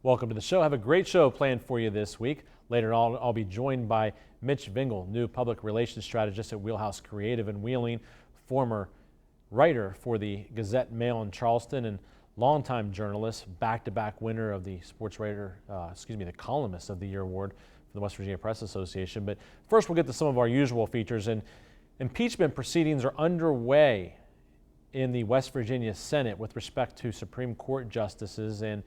Welcome to the show. I have a great show planned for you this week. Later on, I'll be joined by Mitch Vingle, new public relations strategist at Wheelhouse Creative in Wheeling, former writer for the Gazette-Mail in Charleston, and longtime journalist, back-to-back winner of the the Columnist of the Year award for the West Virginia Press Association. But first, we'll get to some of our usual features. And impeachment proceedings are underway in the West Virginia Senate with respect to Supreme Court justices, and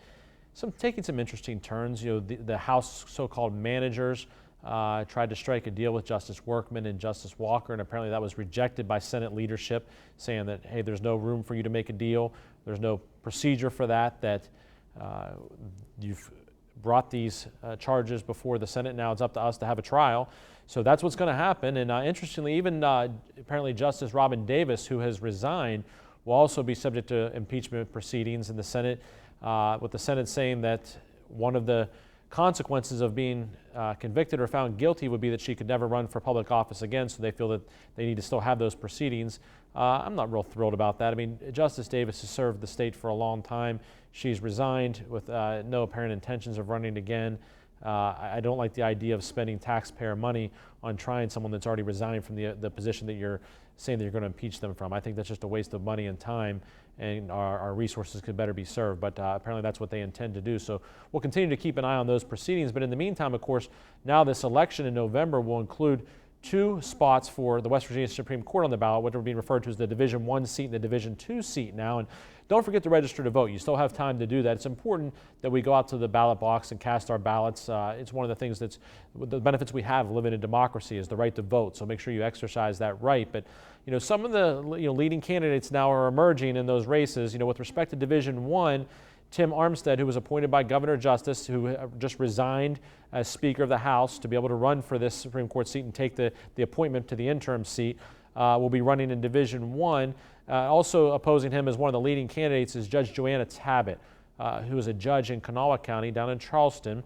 taking some interesting turns. The House so-called managers tried to strike a deal with Justice Workman and Justice Walker, and apparently that was rejected by Senate leadership, saying that, hey, there's no room for you to make a deal. There's no procedure for that you've brought these charges before the Senate. Now it's up to us to have a trial. So that's what's going to happen. And interestingly, even apparently Justice Robin Davis, who has resigned, will also be subject to impeachment proceedings in the Senate, with the Senate saying that one of the consequences of being convicted or found guilty would be that she could never run for public office again, so they feel that they need to still have those proceedings. I'm not real thrilled about that. I mean, Justice Davis has served the state for a long time. She's resigned with no apparent intentions of running again. I don't like the idea of spending taxpayer money on trying someone that's already resigned from the position that you're saying that you're going to impeach them from. I think that's just a waste of money and time, and our resources could better be served. But apparently that's what they intend to do. So we'll continue to keep an eye on those proceedings. But in the meantime, of course, now this election in November will include two spots for the West Virginia Supreme Court on the ballot, what are being referred to as the Division I seat and the Division II seat now. And don't forget to register to vote. You still have time to do that. It's important that we go out to the ballot box and cast our ballots. It's one of the things that's the benefits we have living in democracy is the right to vote. So make sure you exercise that right. But some of the leading candidates now are emerging in those races. With respect to Division I, Tim Armstead, who was appointed by Governor Justice, who just resigned as Speaker of the House to be able to run for this Supreme Court seat and take the appointment to the interim seat, will be running in Division I. Also opposing him as one of the leading candidates is Judge Joanna Tabbitt, who is a judge in Kanawha County down in Charleston.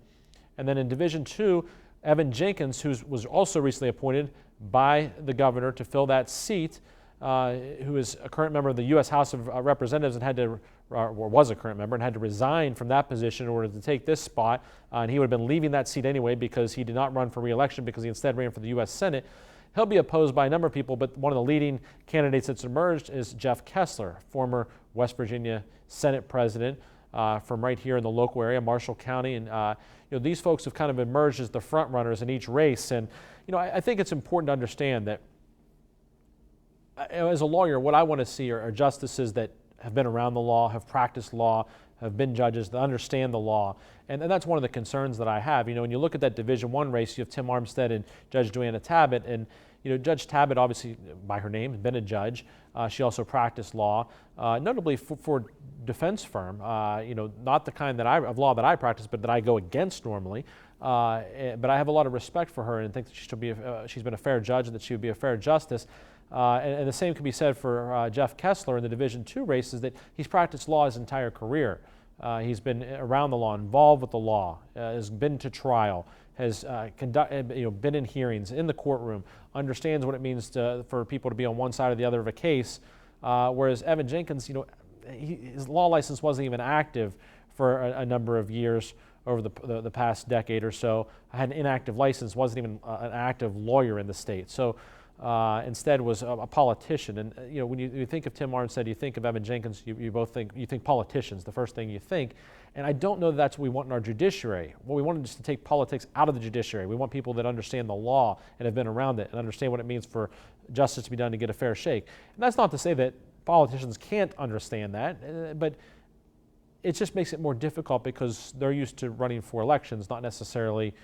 And then in Division II, Evan Jenkins, who was also recently appointed by the governor to fill that seat, who is a current member of the U.S. House of Representatives and was a current member and had to resign from that position in order to take this spot. And he would have been leaving that seat anyway because he did not run for re-election because he instead ran for the U.S. Senate. He'll be opposed by a number of people, but one of the leading candidates that's emerged is Jeff Kessler, former West Virginia Senate president from right here in the local area, Marshall County. And these folks have kind of emerged as the front runners in each race. And I think it's important to understand that as a lawyer, what I want to see are justices that have been around the law, have practiced law, have been judges that understand the law. And that's one of the concerns that I have. When you look at that Division I race, you have Tim Armstead and Judge Joanna Tabbitt. And Judge Tabbitt, obviously by her name, has been a judge. She also practiced law, notably for defense firm. Not the kind of law that I practice, but that I go against normally. But I have a lot of respect for her and think that she's been a fair judge and that she would be a fair justice. And the same can be said for Jeff Kessler in the Division II race, is that he's practiced law his entire career. He's been around the law, involved with the law, has been to trial, has been in hearings, in the courtroom, understands what it means for people to be on one side or the other of a case. Whereas Evan Jenkins, his law license wasn't even active for a number of years over the past decade or so. Had an inactive license, wasn't even an active lawyer in the state. So instead was a politician. And when you think of Tim Armstead, you think of Evan Jenkins, you think politicians, the first thing you think. And I don't know that that's what we want in our judiciary. What we want is to take politics out of the judiciary. We want people that understand the law and have been around it and understand what it means for justice to be done to get a fair shake. And that's not to say that politicians can't understand that, but it just makes it more difficult because they're used to running for elections, not necessarily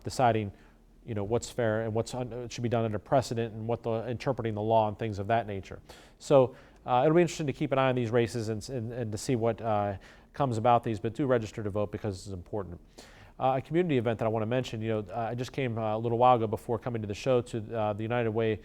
deciding what's fair and what should be done under precedent and interpreting the law and things of that nature. So it'll be interesting to keep an eye on these races and to see what comes about these, but do register to vote because it's important. A community event that I want to mention, I just came a little while ago before coming to the show to the United Way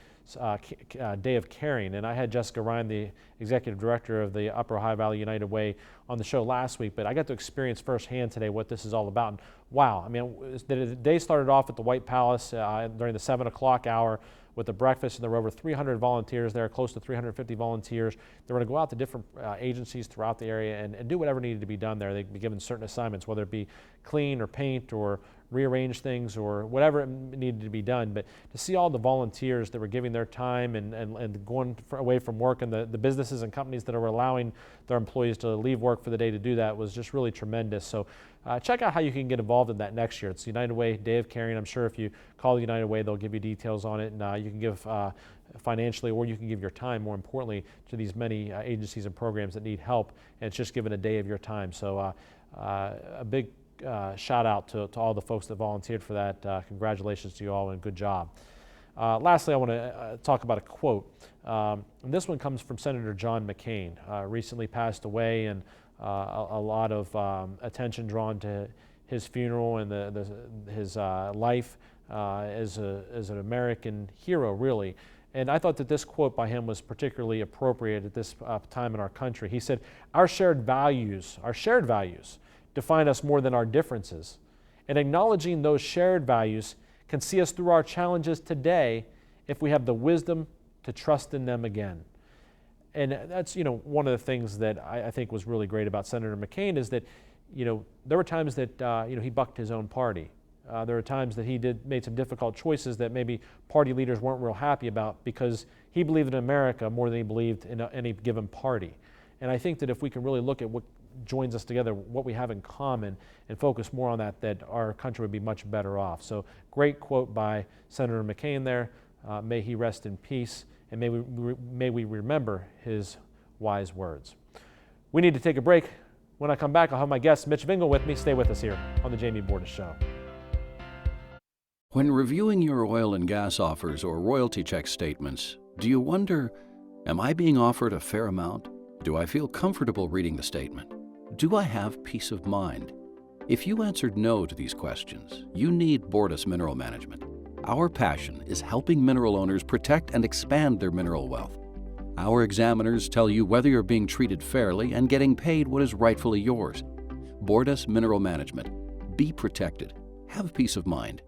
Day of Caring, and I had Jessica Ryan, the executive director of the Upper Ohio Valley United Way, on the show last week, but I got to experience firsthand today what this is all about. And wow, I mean, the day started off at the White Palace during the 7 o'clock hour with the breakfast, and there were over 300 volunteers there, close to 350 volunteers. They were going to go out to different agencies throughout the area and do whatever needed to be done there. They'd be given certain assignments, whether it be clean or paint or rearrange things or whatever it needed to be done. But to see all the volunteers that were giving their time and going away from work, and the businesses and companies that are allowing their employees to leave work for the day to do that was just really tremendous. So check out how you can get involved in that next year. It's the United Way Day of Caring. I'm sure if you call the United Way, they'll give you details on it, and you can give financially, or you can give your time, more importantly, to these many agencies and programs that need help, and it's just given a day of your time. So a big shout out to all the folks that volunteered for that. Congratulations to you all, and good job. Lastly, I want to talk about a quote. This one comes from Senator John McCain. Recently passed away, and a lot of attention drawn to his funeral and his life as an American hero, really. And I thought that this quote by him was particularly appropriate at this time in our country. He said, our shared values define us more than our differences. And acknowledging those shared values can see us through our challenges today if we have the wisdom to trust in them again. And that's, one of the things that I think was really great about Senator McCain is that, there were times that, he bucked his own party. There were times that he made some difficult choices that maybe party leaders weren't real happy about, because he believed in America more than he believed in any given party. And I think that if we can really look at what joins us together, what we have in common, and focus more on that our country would be much better off. So great quote by Senator McCain there. May he rest in peace, and may we remember his wise words. We need to take a break. When I come back, I'll have my guest Mitch Vingle with me. Stay with us here on the Jamie Bordas Show. When reviewing your oil and gas offers or royalty check statements, do you wonder, am I being offered a fair amount? Do I feel comfortable reading the statement? Do I have peace of mind? If you answered no to these questions, you need Bordas Mineral Management. Our passion is helping mineral owners protect and expand their mineral wealth. Our examiners tell you whether you're being treated fairly and getting paid what is rightfully yours. Bordas Mineral Management. Be protected. Have peace of mind.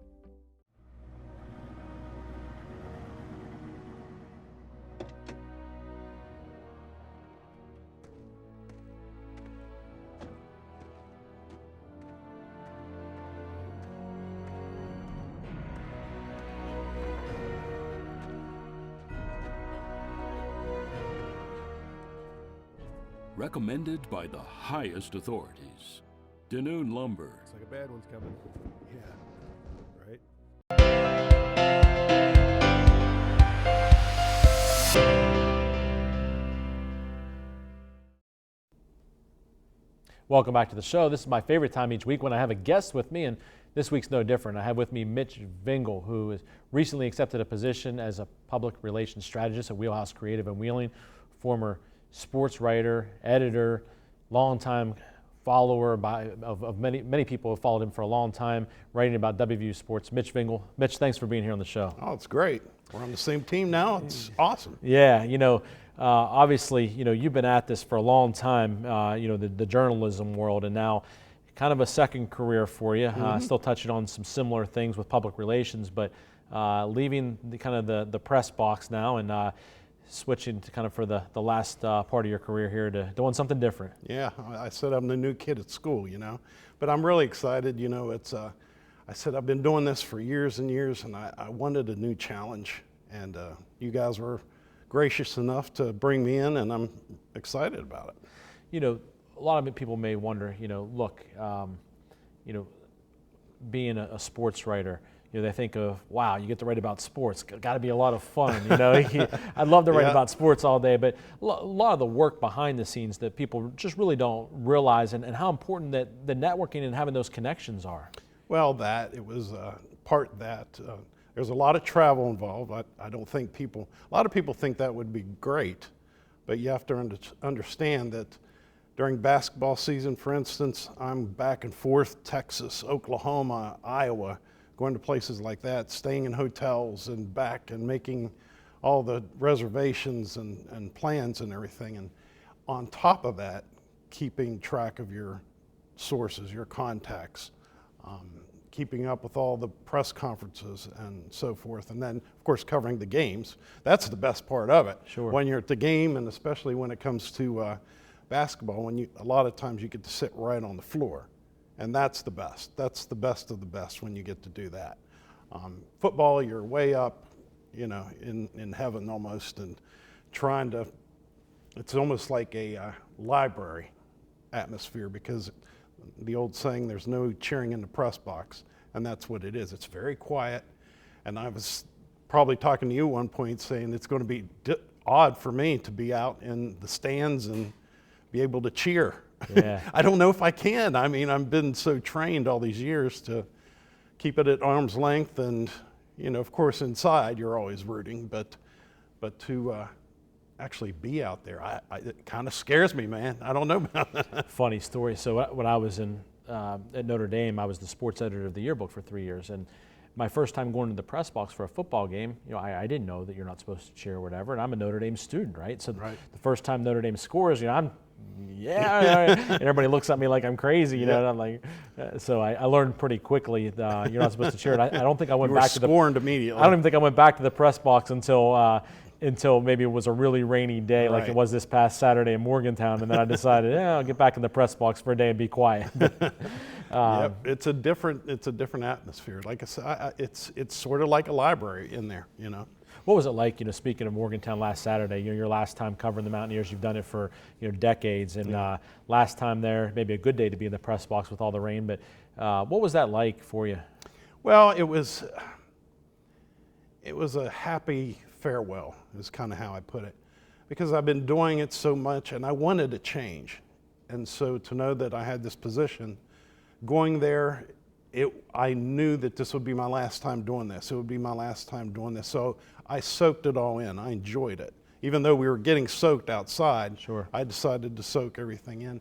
Recommended by the highest authorities. Danoon Lumber. Looks like a bad one's coming. Yeah. Right? Welcome back to the show. This is my favorite time each week when I have a guest with me, and this week's no different. I have with me Mitch Vingle, who has recently accepted a position as a public relations strategist at Wheelhouse Creative in Wheeling, former sports writer, editor, longtime follower of many people who have followed him for a long time, writing about WVU sports. Mitch Vingle. Mitch, thanks for being here on the show. Oh, it's great. We're on the same team now. It's awesome. Yeah, obviously, you've been at this for a long time, the journalism world, and now kind of a second career for you. Still touching on some similar things with public relations, but leaving the press box now and switching to kind of for the last part of your career here to doing something different. Yeah, I said I'm the new kid at school, but I'm really excited. I said I've been doing this for years and years, and I wanted a new challenge, and you guys were gracious enough to bring me in, and I'm excited about it. A lot of people may wonder, being a sports writer, they think of, wow, you get to write about sports. Got to be a lot of fun. I'd love to write about sports all day, but a lot of the work behind the scenes that people just really don't realize, and how important that the networking and having those connections are. Well, it was part that. There's a lot of travel involved. I don't think a lot of people think that would be great, but you have to understand that during basketball season, for instance, I'm back and forth, Texas, Oklahoma, Iowa, going to places like that, staying in hotels and back and making all the reservations and plans and everything. And on top of that, keeping track of your sources, your contacts, keeping up with all the press conferences and so forth. And then, of course, covering the games. That's the best part of it. Sure. When you're at the game, and especially when it comes to basketball, a lot of times you get to sit right on the floor. And that's the best. That's the best of the best when you get to do that. Football, you're way up, in heaven almost, and trying to, it's almost like a library atmosphere, because the old saying, there's no cheering in the press box, and that's what it is. It's very quiet, and I was probably talking to you at one point saying it's going to be odd for me to be out in the stands and be able to cheer. Yeah. I don't know if I can. I mean, I've been so trained all these years to keep it at arm's length, and of course inside you're always rooting, but to actually be out there, it kind of scares me, man. I don't know about that. Funny story. So when I was at Notre Dame, I was the sports editor of the yearbook for 3 years, and my first time going to the press box for a football game, I didn't know that you're not supposed to cheer or whatever, and I'm a Notre Dame student, right? So Right. the first time Notre Dame scores, and everybody looks at me like I'm crazy, and I'm like, so I learned pretty quickly that you're not supposed to cheer. And I don't think I went You were back to scorned immediately. I don't even think I went back to the press box until maybe it was a really rainy day, like it Right. was this past Saturday in Morgantown, and then I decided, I'll get back in the press box for a day and be quiet. Yep, it's a different atmosphere. Like I said, it's sort of like a library in there, What was it like, speaking of Morgantown last Saturday, your last time covering the Mountaineers, you've done it for decades, and last time there, maybe a good day to be in the press box with all the rain, but what was that like for you? Well, it was a happy farewell, is kind of how I put it, because I've been doing it so much and I wanted to change. And so to know that I had this position, going there, I knew that this would be my last time doing this. It would be my last time doing this. So I soaked it all in. I enjoyed it. Even though we were getting soaked outside, Sure. I decided to soak everything in.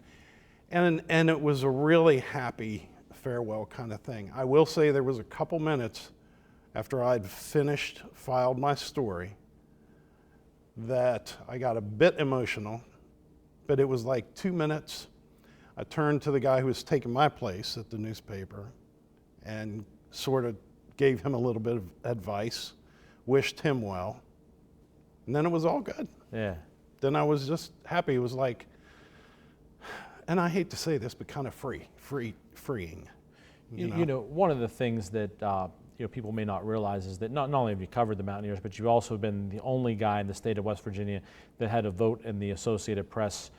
And it was a really happy farewell kind of thing. I will say there was a couple minutes after I'd filed my story, that I got a bit emotional, but it was like 2 minutes. I turned to the guy who was taking my place at the newspaper and sort of gave him a little bit of advice, wished him well, and then it was all good. Yeah. Then I was just happy. It was like, and I hate to say this, but kind of freeing. One of the things that people may not realize is that not only have you covered the Mountaineers, but you've also been the only guy in the state of West Virginia that had a vote in the Associated Press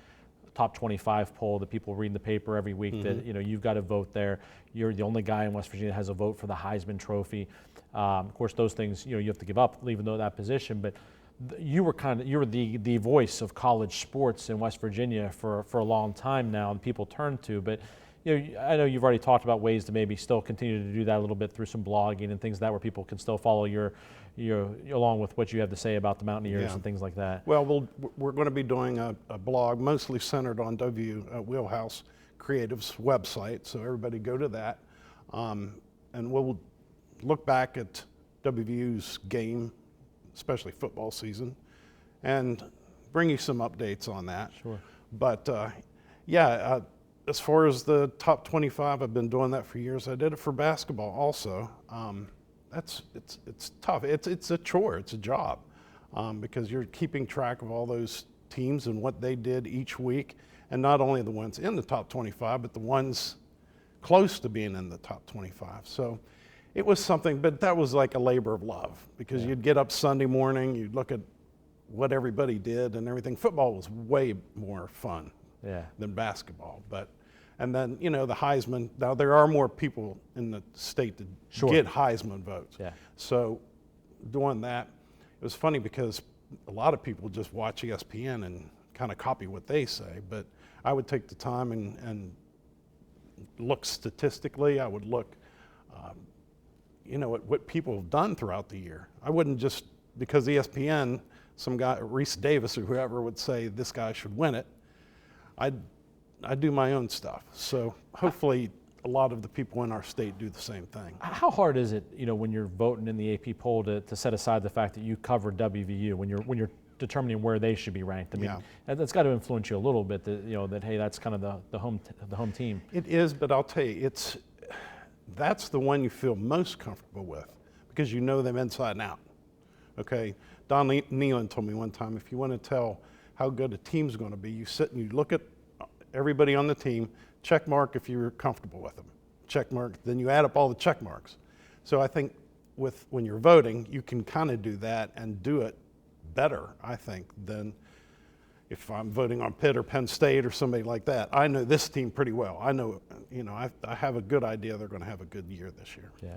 top 25 poll that people read in the paper every week. Mm-hmm. That you've got a vote there. You're the only guy in West Virginia that has a vote for the Heisman Trophy. Of course, those things you have to give up, even though that position. But you were the voice of college sports in West Virginia for a long time now, and people turn to. But I know you've already talked about ways to maybe still continue to do that a little bit through some blogging and things like that, where people can still follow your along with what you have to say about the Mountaineers and things like that. Well, we're going to be doing a blog mostly centered on Wheelhouse Creative's website, so everybody go to that, and we'll look back at WVU's game, especially football season, and bring you some updates on that. Sure. But as far as the top 25, I've been doing that for years. I did it for basketball also. It's tough. It's a chore. It's a job, because you're keeping track of all those teams and what they did each week, and not only the ones in the top 25, but the ones close to being in the top 25. So it was something, but that was like a labor of love, because you'd get up Sunday morning, you'd look at what everybody did and everything. Football was way more fun than basketball, and then the Heisman. Now there are more people in the state that get Heisman votes. Yeah. So doing that, it was funny because a lot of people just watch ESPN and kind of copy what they say, but I would take the time and look statistically. I would look, at what people have done throughout the year. I wouldn't just, because ESPN, some guy, Reese Davis or whoever, would say this guy should win it. I do my own stuff. So hopefully a lot of the people in our state do the same thing. How hard is it, when you're voting in the AP poll to set aside the fact that you covered WVU when you're determining where they should be ranked? I mean, that's got to influence you a little bit. That hey, that's kind of the home team. It is, but I'll tell you, that's the one you feel most comfortable with because you know them inside and out. Okay, Don Nealon told me one time, if you want to tell how good a team's going to be, you sit and you look at everybody on the team, check mark if you're comfortable with them, check mark, then you add up all the check marks. So I think when you're voting, you can kind of do that and do it better, I think, than if I'm voting on Pitt or Penn State or somebody like that. I know this team pretty well. I know, I have a good idea they're going to have a good year this year. Yeah.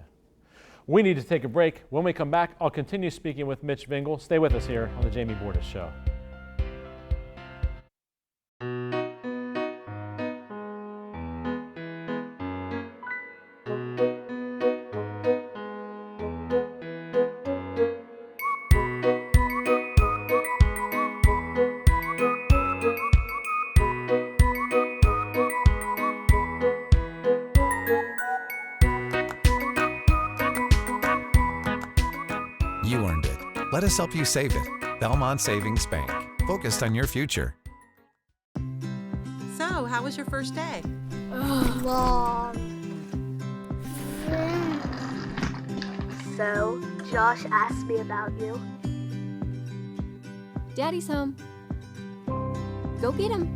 We need to take a break. When we come back, I'll continue speaking with Mitch Vingle. Stay with us here on the Jamie Bordas Show. You earned it. Let us help you save it. Belmont Savings Bank. Focused on your future. So, how was your first day? Long. So, Josh asked me about you. Daddy's home. Go get him.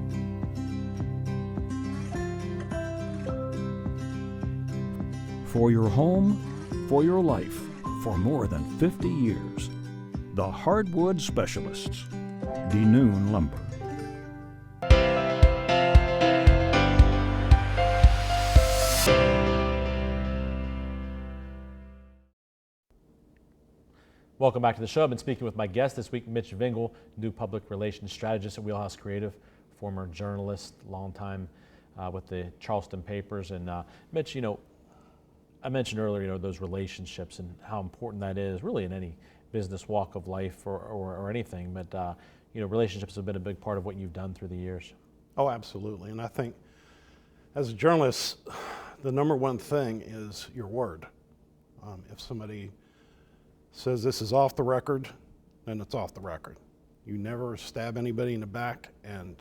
For your home, for your life, for more than 50 years. The Hardwood Specialists. DeNoon Lumber. Welcome back to the show. I've been speaking with my guest this week, Mitch Vingle, new public relations strategist at Wheelhouse Creative, former journalist, long time with the Charleston papers. And Mitch, I mentioned earlier, those relationships and how important that is really in any business walk of life or anything. But, relationships have been a big part of what you've done through the years. Oh, absolutely. And I think as a journalist, the number one thing is your word. If somebody says this is off the record, then it's off the record. You never stab anybody in the back, and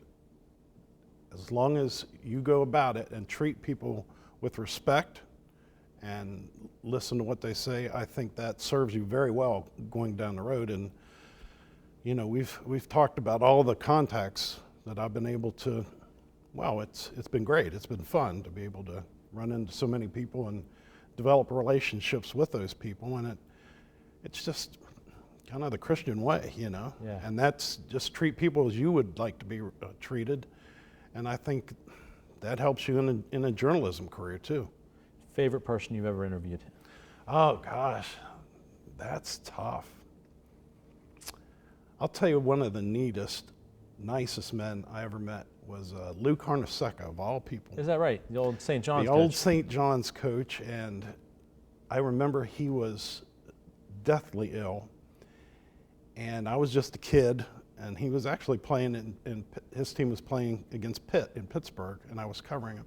as long as you go about it and treat people with respect and listen to what they say, I think that serves you very well going down the road. And we've talked about all the contacts that I've been able to. Well, it's been great. It's been fun to be able to run into so many people and develop relationships with those people, and it's just kind of the Christian way, Yeah. And that's just treat people as you would like to be treated, and I think that helps you in a journalism career too. Favorite person you've ever interviewed? Oh gosh, that's tough. I'll tell you, one of the neatest, nicest men I ever met was Lou Carnesecca, of all people. Is that right? The old St. John's coach? The old St. John's coach, and I remember he was deathly ill, and I was just a kid, and he was actually playing his team was playing against Pitt in Pittsburgh, and I was covering him.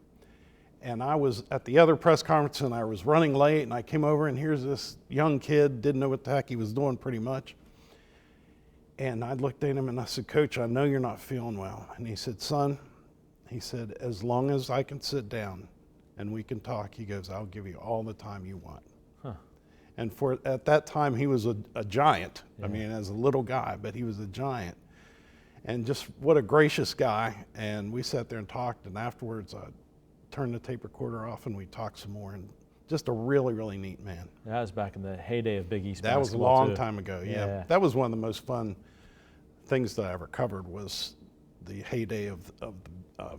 And I was at the other press conference, and I was running late, and I came over, and here's this young kid, didn't know what the heck he was doing pretty much. And I looked at him and I said, "Coach, I know you're not feeling well." And he said, "Son," he said, "as long as I can sit down and we can talk," he goes, "I'll give you all the time you want." Huh. And at that time, he was a giant. Yeah. I mean, as a little guy, but he was a giant. And just what a gracious guy. And we sat there and talked, and afterwards I turned the tape recorder off and we talked some more. And just a really, really neat man. That was back in the heyday of Big East basketball. That was a long time ago, yeah. That was one of the most fun things that I ever covered, was the heyday of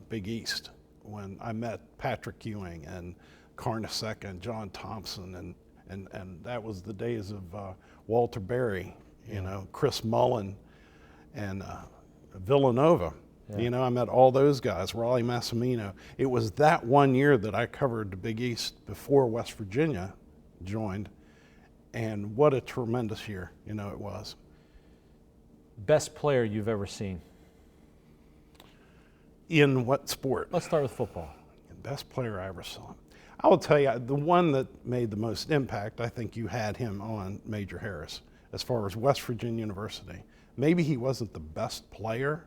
Big East, when I met Patrick Ewing and Carnesecca and John Thompson, and that was the days of Walter Berry, Chris Mullen, and Villanova. Yeah. I met all those guys, Raleigh Massimino. It was that one year that I covered the Big East before West Virginia joined, and what a tremendous year, it was. Best player you've ever seen? In what sport? Let's start with football. Best player I ever saw. I will tell you, the one that made the most impact, I think you had him on, Major Harris, as far as West Virginia University. Maybe he wasn't the best player,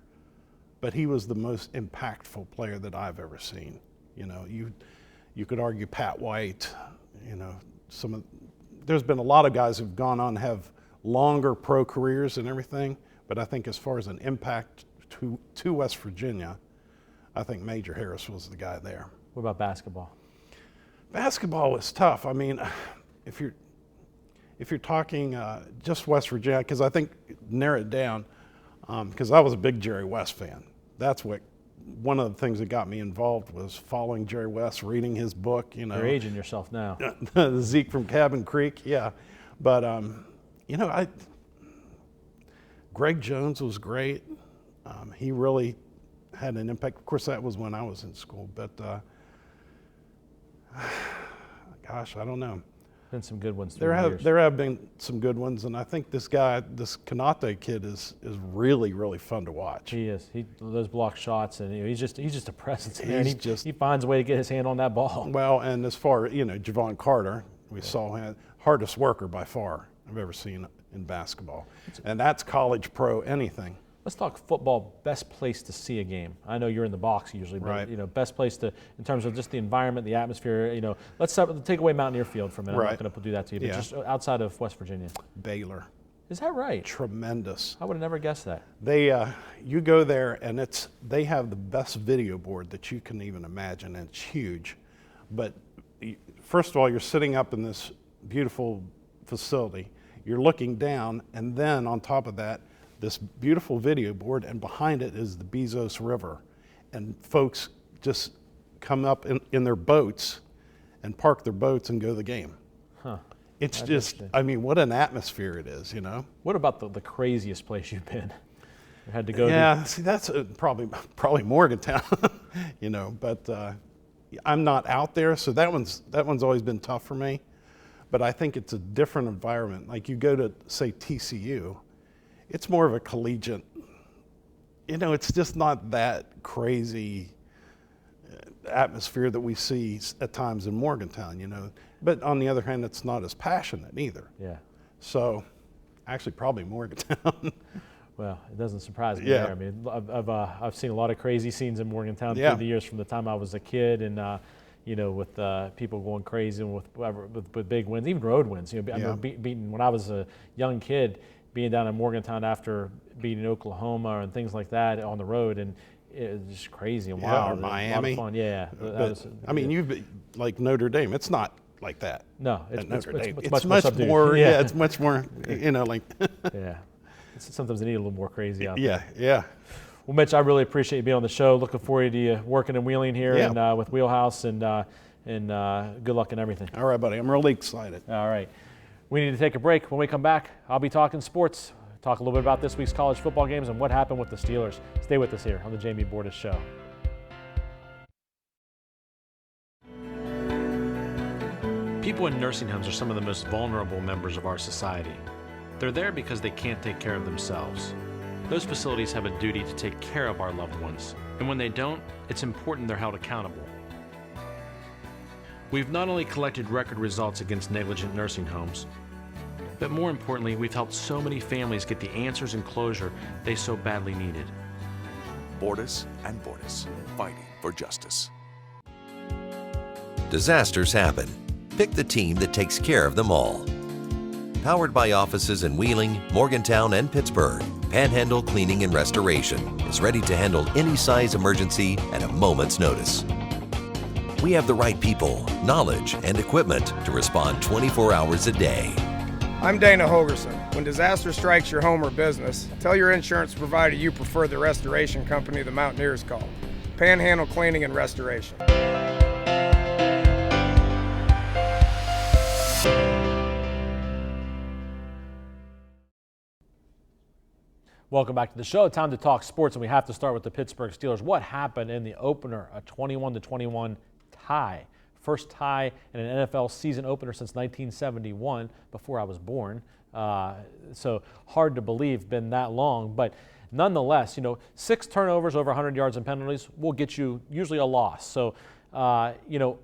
but he was the most impactful player that I've ever seen. You could argue Pat White, you know, there's been a lot of guys who've gone on to have longer pro careers and everything, but I think as far as an impact to West Virginia, I think Major Harris was the guy there. What about basketball? Basketball was tough. I mean, if you're talking just West Virginia, because I think narrow it down, because I was a big Jerry West fan. That's one of the things that got me involved was following Jerry West, reading his book. You know, you're aging yourself now. The Zeke from Cabin Creek, yeah. But you know, Greg Jones was great. He really had an impact. Of course, that was when I was in school. But gosh, I don't know. Been some good ones. There have been some good ones, and I think this Kanate kid is really, really fun to watch. He is. Those block shots, and you know, he's just a presence in there. He finds a way to get his hand on that ball. Well, and as far as, you know, Javon Carter, we saw him, hardest worker by far I've ever seen in basketball, and that's college, pro, anything. Let's talk football. Best place to see a game. I know you're in the box usually, but right. You know, best place to, in terms of just the environment, the atmosphere. You know, let's take away Mountaineer Field for a minute. Right. I'm not going to do that to you, but Yeah. just outside of West Virginia. Baylor. Is that right? Tremendous. I would have never guessed that. You go there and they have the best video board that you can even imagine, and it's huge. But first of all, you're sitting up in this beautiful facility. You're looking down, and then on top of that, this beautiful video board, and behind it is the Bezos River. And folks just come up in their boats and park their boats and go to the game. Huh. It's just, I mean, what an atmosphere it is, you know? What about the craziest place you've been? You had to go Yeah, see, that's probably Morgantown, you know, but I'm not out there, so that one's always been tough for me. But I think it's a different environment. Like you go to, say, TCU, it's more of a collegiate, you know, it's just not that crazy atmosphere that we see at times in Morgantown, you know. But on the other hand, it's not as passionate either. Yeah. So, actually, probably Morgantown. Well, it doesn't surprise me Yeah. there. I mean, I've seen a lot of crazy scenes in Morgantown Yeah. through the years from the time I was a kid, and you know, with people going crazy and with big wins, even road wins. You know, I Yeah. remember beating when I was a young kid, being down in Morgantown after beating Oklahoma and things like that on the road, and it was just crazy and Yeah, wild. or It was Miami. a lot of fun. Yeah. But, I mean, you've been, like Notre Dame, it's not like that. No, it's Notre Dame. much It's more much subdued. more, Yeah. yeah, it's much more, you know, like. Yeah. Sometimes they need a little more crazy out there. Yeah, yeah. Well, Mitch, I really appreciate you being on the show. Looking forward to you working and wheeling here Yeah. and with Wheelhouse, and good luck and everything. All right, buddy, I'm really excited. All right. We need to take a break. When we come back, I'll be talking sports, talk a little bit about this week's college football games and what happened with the Steelers. Stay with us here on the Jamie Bordas Show. People in nursing homes are some of the most vulnerable members of our society. They're there because they can't take care of themselves. Those facilities have a duty to take care of our loved ones, and when they don't, it's important they're held accountable. We've not only collected record results against negligent nursing homes, but more importantly, we've helped so many families get the answers and closure they so badly needed. Bordas and Bordas, fighting for justice. Disasters happen. Pick the team that takes care of them all. Powered by offices in Wheeling, Morgantown, and Pittsburgh, Panhandle Cleaning and Restoration is ready to handle any size emergency at a moment's notice. We have the right people, knowledge, and equipment to respond 24 hours a day. I'm Dana Hogerson. When disaster strikes your home or business, tell your insurance provider you prefer the restoration company the Mountaineers call, Panhandle Cleaning and Restoration. Welcome back to the show. Time to talk sports, and we have to start with the Pittsburgh Steelers. What happened in the opener? A 21-21 tie. First tie in an NFL season opener since 1971, before I was born. So hard to believe, been that long. But nonetheless, you know, 6 turnovers over 100 yards and penalties will get you usually a loss. So, you know,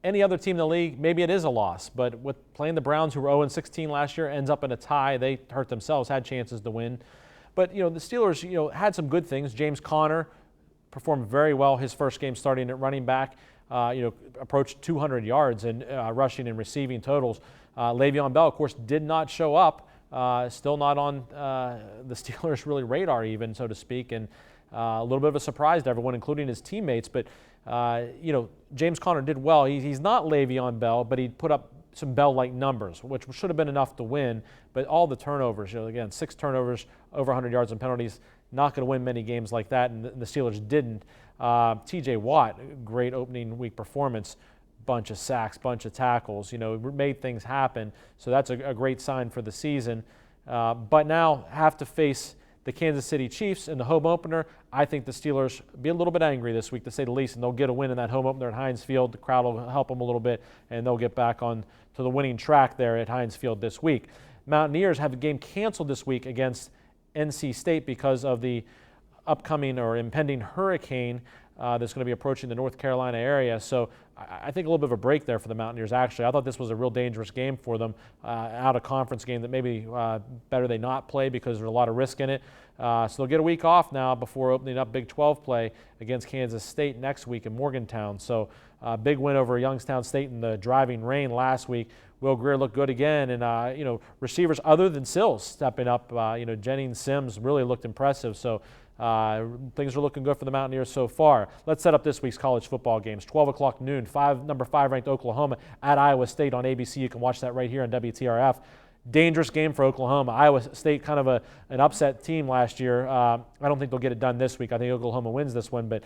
any other team in the league, maybe it is a loss. But with playing the Browns, who were 0-16 last year, ends up in a tie. They hurt themselves, had chances to win. But, you know, the Steelers, you know, had some good things. James Conner performed very well his first game starting at running back. Approached 200 yards in rushing and receiving totals. Le'Veon Bell, of course, did not show up. Still not on the Steelers' really radar even, so to speak, and a little bit of a surprise to everyone, including his teammates. But, James Conner did well. He's not Le'Veon Bell, but he put up some Bell-like numbers, which should have been enough to win. But all the turnovers, again, 6 turnovers, over 100 yards and penalties, not going to win many games like that, and the Steelers didn't. T.J. Watt, great opening week performance, bunch of sacks, bunch of tackles, made things happen. So that's a great sign for the season. But now have to face the Kansas City Chiefs in the home opener. I think the Steelers be a little bit angry this week, to say the least, and they'll get a win in that home opener at Heinz Field. The crowd will help them a little bit, and they'll get back on to the winning track there at Heinz Field this week. Mountaineers have a game canceled this week against NC State because of the upcoming or impending hurricane that's going to be approaching the North Carolina area. So I think a little bit of a break there for the Mountaineers, actually. I thought this was a real dangerous game for them, out of conference game that maybe better they not play because there's a lot of risk in it. So they'll get a week off now before opening up Big 12 play against Kansas State next week in Morgantown. So big win over Youngstown State in the driving rain last week. Will Greer looked good again, and receivers other than Sills stepping up. Jennings, Sims really looked impressive. So things are looking good for the Mountaineers so far. Let's set up this week's college football games. 12 o'clock noon, number 5 ranked Oklahoma at Iowa State on ABC. You can watch that right here on WTRF. Dangerous game for Oklahoma. Iowa State kind of an upset team last year. I don't think they'll get it done this week. I think Oklahoma wins this one, but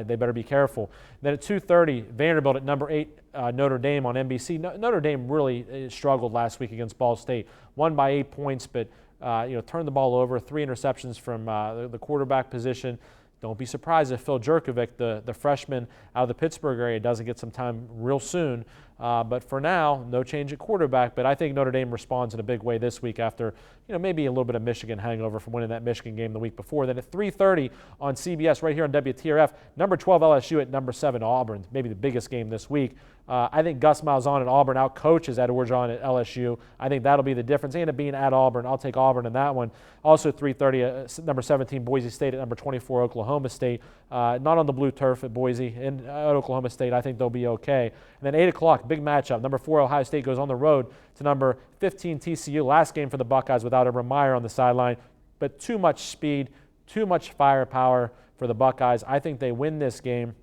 they better be careful. Then at 2:30, Vanderbilt at number 8, Notre Dame on NBC. Notre Dame really struggled last week against Ball State. Won by 8 points, but turned the ball over. 3 interceptions from the quarterback position. Don't be surprised if Phil Jurkovec, the freshman out of the Pittsburgh area, doesn't get some time real soon. But for now, no change at quarterback. But I think Notre Dame responds in a big way this week after, maybe a little bit of Michigan hangover from winning that Michigan game the week before. Then at 3:30 on CBS right here on WTRF, number 12 LSU at number 7 Auburn, maybe the biggest game this week. I think Gus Malzahn at Auburn outcoaches Ed Orgeron at LSU. I think that'll be the difference. They end up being at Auburn. I'll take Auburn in that one. Also 3:30, number 17 Boise State at number 24 Oklahoma State. Not on the blue turf at Boise. And at Oklahoma State, I think they'll be okay. And then 8 o'clock, big matchup. Number 4 Ohio State goes on the road to number 15 TCU. Last game for the Buckeyes without Urban Meyer on the sideline. But too much speed, too much firepower for the Buckeyes. I think they win this game.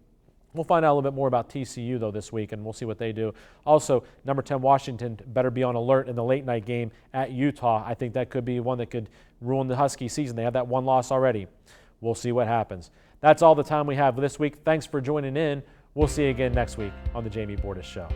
We'll find out a little bit more about TCU, though, this week, and we'll see what they do. Also, number 10 Washington better be on alert in the late-night game at Utah. I think that could be one that could ruin the Husky season. They have that one loss already. We'll see what happens. That's all the time we have this week. Thanks for joining in. We'll see you again next week on The Jamie Bordas Show.